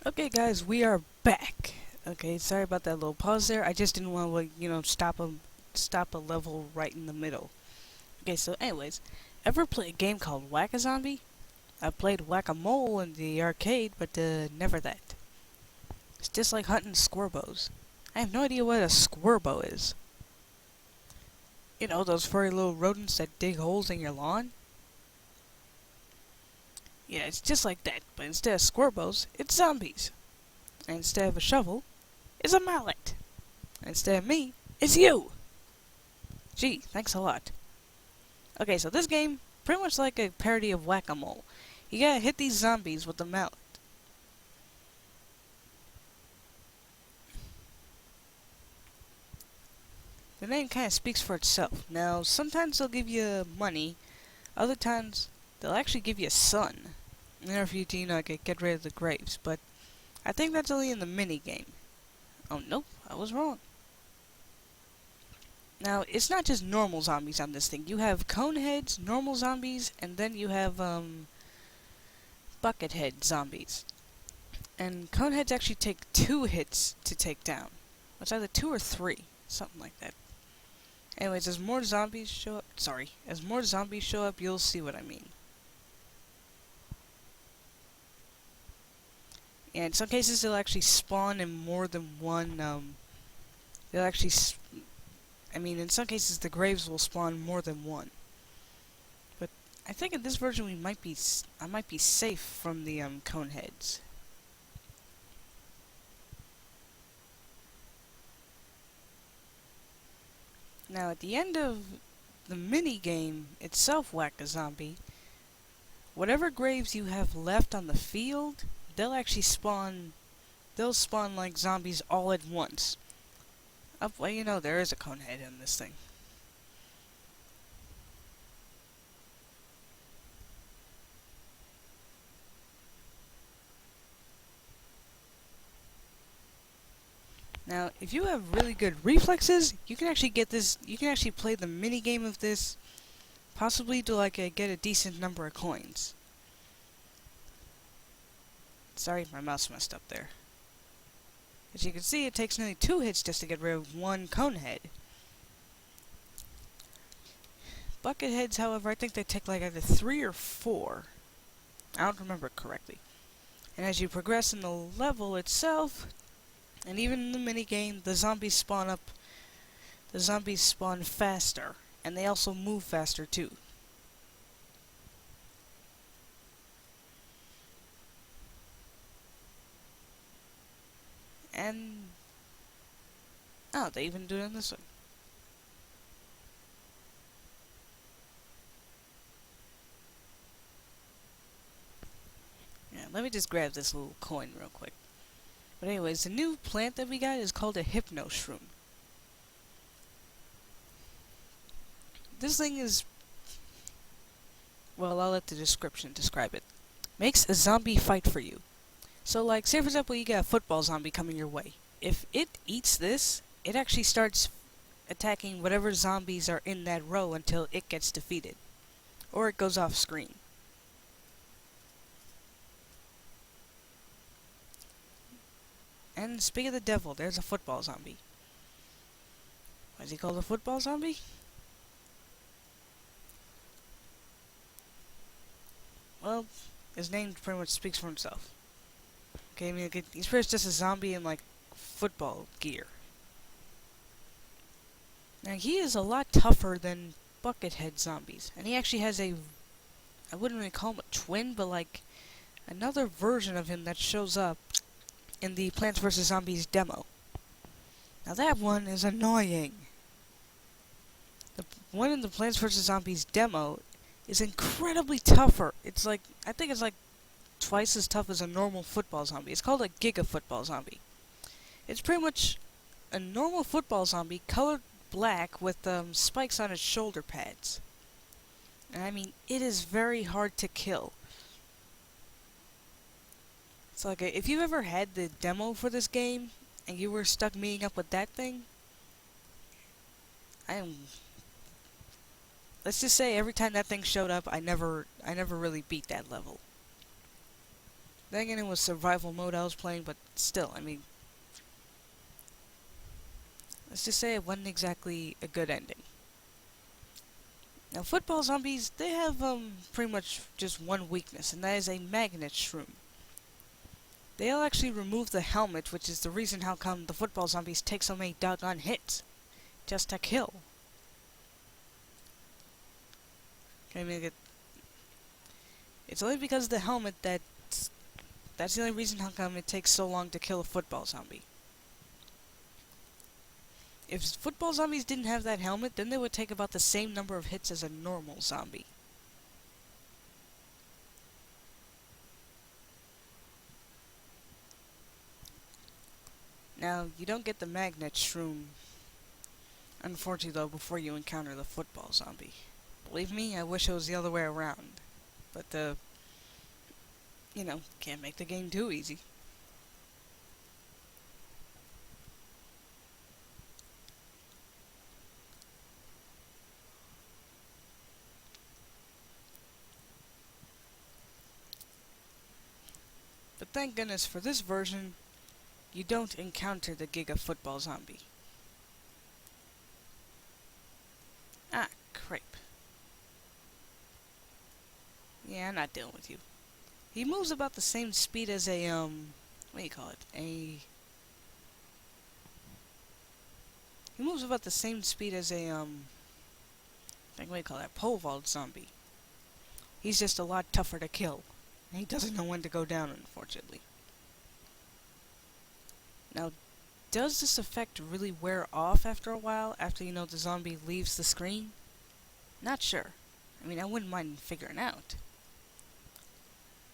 Okay, guys, we are back. Okay, sorry about that little pause there. I just didn't want to, stop a level right in the middle. Okay, so anyways, ever play a game called Whack-A-Zombie? I played Whack-A-Mole in the arcade, but never that. It's just like hunting squirbows. I have no idea what a squirbo is. You know, those furry little rodents that dig holes in your lawn? Yeah, it's just like that, but instead of squirbos, it's zombies. And instead of a shovel, it's a mallet. Instead of me, it's you! Gee, thanks a lot. Okay, so this game, pretty much like a parody of Whack-A-Mole. You gotta hit these zombies with the mallet. The name kinda speaks for itself. Now, sometimes they'll give you money, other times they'll actually give you a sun. In order for you to, get rid of the graves, but I think that's only in the mini game. Oh, nope, I was wrong. Now, it's not just normal zombies on this thing. You have coneheads, normal zombies, and then you have, buckethead zombies. And coneheads actually take 2 hits to take down. It's either 2 or 3, something like that. Anyways, as more zombies show up, you'll see what I mean. And in some cases, they'll actually spawn in more than one, they'll actually, in some cases, the graves will spawn more than one. But I think in this version, I might be safe from the, coneheads. Now, at the end of the mini game itself, Whack-A-Zombie, whatever graves you have left on the field, they'll actually spawn. They'll spawn like zombies all at once. Well, you know, there is a conehead in this thing. Now, if you have really good reflexes, you can actually get this. You can actually play the mini game of this, possibly to get a decent number of coins. Sorry, my mouse messed up there. As you can see, it takes nearly 2 hits just to get rid of one conehead. Bucketheads, however, I think they take like either 3 or 4. I don't remember correctly. And as you progress in the level itself, and even in the minigame, the zombies spawn faster. And they also move faster too. And oh, they even do it on this one. Yeah, let me just grab this little coin real quick. But anyways, the new plant that we got is called a Hypno Shroom. This thing is, well, I'll let the description describe it. Makes a zombie fight for you. So like, say for example, you get a football zombie coming your way. If it eats this, it actually starts attacking whatever zombies are in that row until it gets defeated. Or it goes off screen. And speaking of the devil, there's a football zombie. Why is he called a football zombie? Well, his name pretty much speaks for himself. Okay, he's pretty much just a zombie in like football gear. Now he is a lot tougher than Buckethead zombies, and he actually has I wouldn't really call him a twin, but like another version of him that shows up in the Plants vs. Zombies demo. Now that one is annoying. The one in the Plants vs. Zombies demo is incredibly tougher. It's like, I think it's like twice as tough as a normal football zombie. It's called a Giga Football Zombie. It's pretty much a normal football zombie colored black with spikes on its shoulder pads. And I mean, it is very hard to kill. So like, if you ever had the demo for this game and you were stuck meeting up with that thing, let's just say every time that thing showed up, I never really beat that level. Then again, it was survival mode I was playing, but still, I mean, let's just say it wasn't exactly a good ending. Now, football zombies, they have, pretty much just one weakness, and that is a magnet shroom. They'll actually remove the helmet, which is the reason how come the football zombies take so many doggone hits. Just to kill. I mean, it's only because of the helmet that's the only reason how come it takes so long to kill a football zombie. If football zombies didn't have that helmet, then they would take about the same number of hits as a normal zombie. Now, you don't get the magnet shroom, unfortunately though, before you encounter the football zombie. Believe me, I wish it was the other way around. But, you know, can't make the game too easy. But thank goodness for this version, you don't encounter the Giga Football Zombie. Ah, crepe. Yeah, I'm not dealing with you. He moves about the same speed as a, what do you call it? He moves about the same speed as a, what do you call that? Pole vault zombie. He's just a lot tougher to kill. And he doesn't know when to go down, unfortunately. Now, does this effect really wear off after a while, after, you know, the zombie leaves the screen? Not sure. I mean, I wouldn't mind figuring out.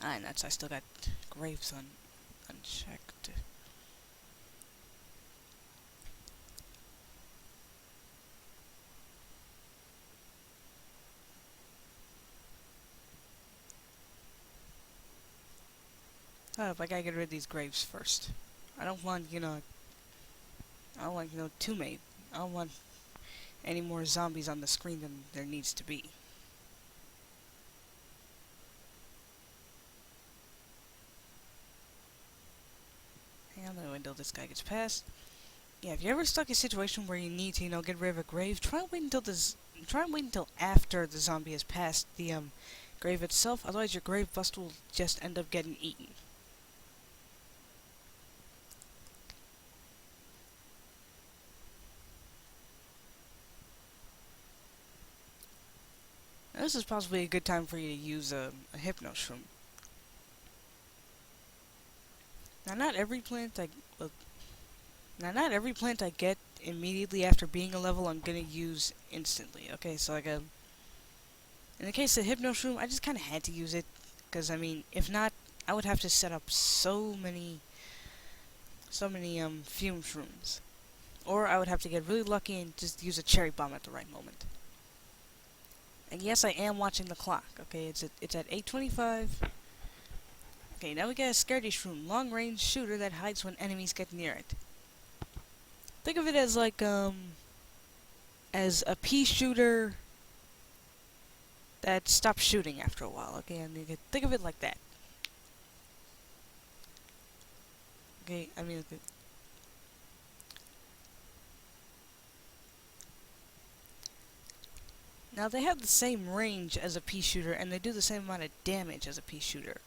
Ah, nuts, I still got graves unchecked. But I gotta get rid of these graves first. I don't want, you know, too many. I don't want any more zombies on the screen than there needs to be. Hang on, let me wait until this guy gets past. Yeah, if you ever stuck in a situation where you need to, you know, get rid of a grave, try and wait until after the zombie has passed the grave itself. Otherwise, your grave bust will just end up getting eaten. Now, this is possibly a good time for you to use a hypno shroom. Now, not every plant I get immediately after being a level, I'm gonna use instantly. Okay, so like in the case of hypno shroom, I just kind of had to use it because I mean, if not, I would have to set up so many fume shrooms, or I would have to get really lucky and just use a cherry bomb at the right moment. And yes, I am watching the clock. Okay, it's at 8:25. Okay, now we got a Scaredy Shroom, long-range shooter that hides when enemies get near it. Think of it as like as a pea shooter that stops shooting after a while. Okay, and you can think of it like that. Okay, I mean. Okay. Now they have the same range as a pea shooter, and they do the same amount of damage as a pea shooter.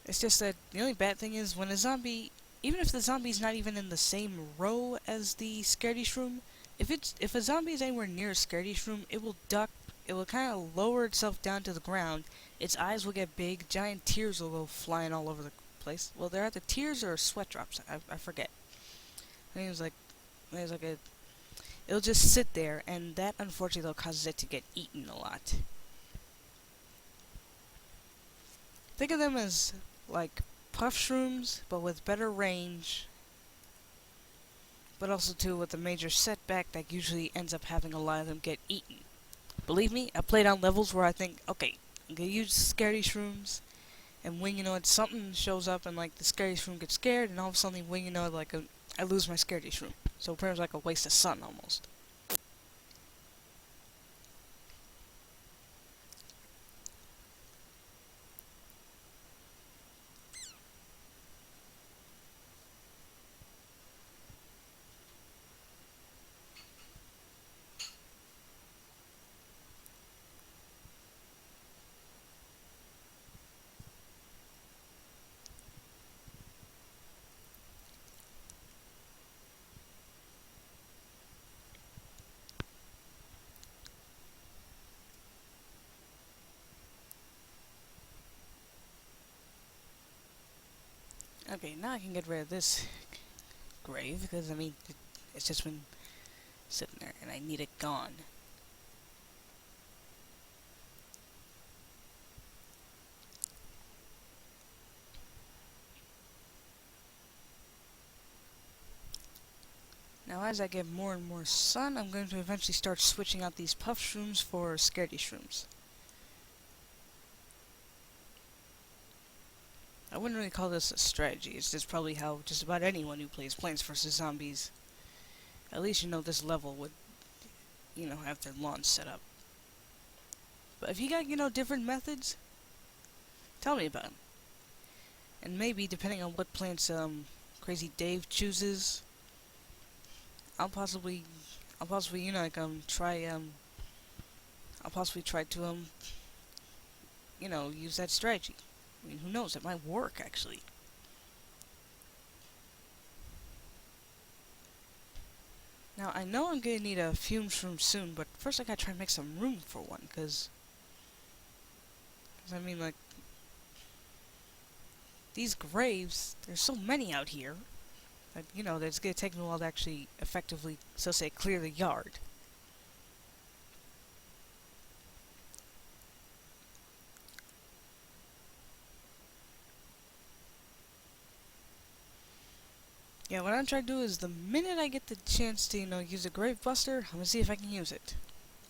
It's just that the only bad thing is when a zombie, even if the zombie's not even in the same row as the Scaredy Shroom, if a zombie is anywhere near a Scaredy Shroom, it will duck, it will kind of lower itself down to the ground, its eyes will get big, giant tears will go flying all over the place. Well, they're either tears or sweat drops, I forget. I think it was like it'll just sit there, and that unfortunately causes it to get eaten a lot. Think of them as like puff shrooms, but with better range, but also too with a major setback that usually ends up having a lot of them get eaten. Believe me, I played on levels where I think, okay, I'm gonna use Scaredy Shrooms, and when you know it, something shows up and like the Scaredy Shroom gets scared, and all of a sudden when you know like I lose my Scaredy Shroom. So pretty much like a waste of sun almost. Okay, now I can get rid of this grave, because, I mean, it's just been sitting there, and I need it gone. Now, as I get more and more sun, I'm going to eventually start switching out these puff shrooms for scaredy shrooms. I wouldn't really call this a strategy, it's just probably how just about anyone who plays Plants vs. Zombies, at least you know this level would, have their lawn set up. But if you got, different methods, tell me about them. And maybe, depending on what plants, Crazy Dave chooses, I'll possibly, I'll possibly try to, use that strategy. I mean, who knows, it might work, actually. Now, I know I'm gonna need a fume shroom soon, but first I gotta try and make some room for one, because I mean, like, these graves, there's so many out here, that, that it's gonna take me a while to actually effectively, so say, clear the yard. Yeah, what I'm trying to do is, the minute I get the chance to, use a grave buster, I'm gonna see if I can use it.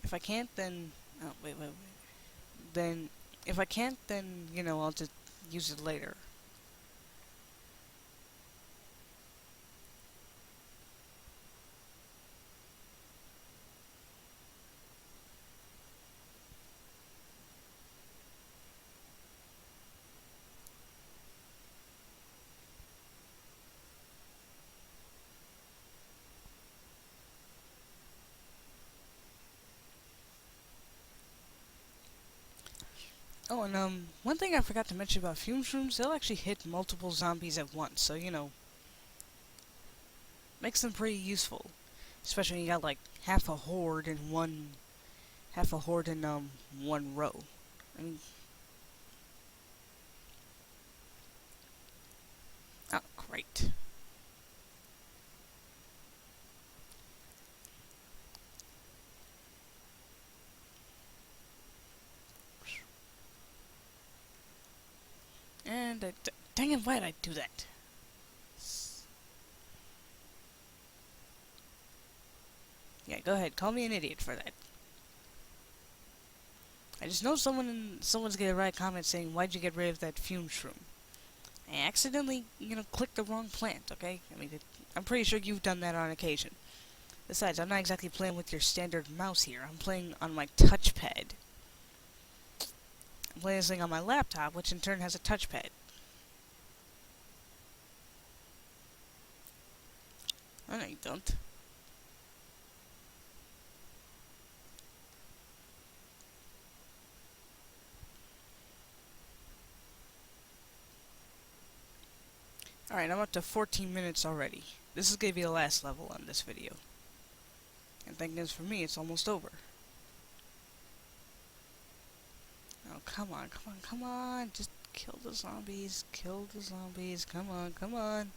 If I can't, then... Oh, wait. Then, if I can't, then, I'll just use it later. Oh, and, one thing I forgot to mention about fume shrooms, they'll actually hit multiple zombies at once, so, makes them pretty useful. Especially when you got, like, half a horde in one row. I mean... Oh, great. And, dang it, why did I do that? Yeah, go ahead, call me an idiot for that. I just know someone's gonna write a comment saying, why'd you get rid of that fume shroom? I accidentally, clicked the wrong plant, okay? I mean, I'm pretty sure you've done that on occasion. Besides, I'm not exactly playing with your standard mouse here. I'm playing on my touchpad. I'm playing this thing on my laptop, which in turn has a touchpad. Oh, no, you don't. Alright, I'm up to 14 minutes already. This is gonna be the last level on this video. And thank goodness for me, it's almost over. Oh, come on. Just kill the zombies. Come on.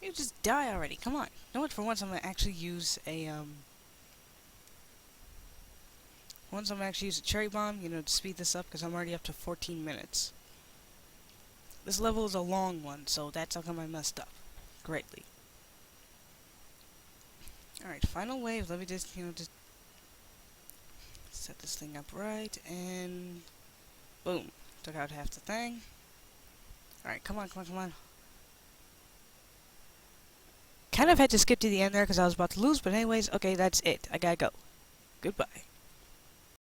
You just die already, come on. You know what, for once I'm gonna actually use a, cherry bomb, to speed this up, because I'm already up to 14 minutes. This level is a long one, so that's how come I messed up greatly. Alright, final wave. Let me just, just set this thing up right, and boom. Took out half the thing. Alright, come on. Kind of had to skip to the end there because I was about to lose, but anyways, okay, that's it. I gotta go. Goodbye.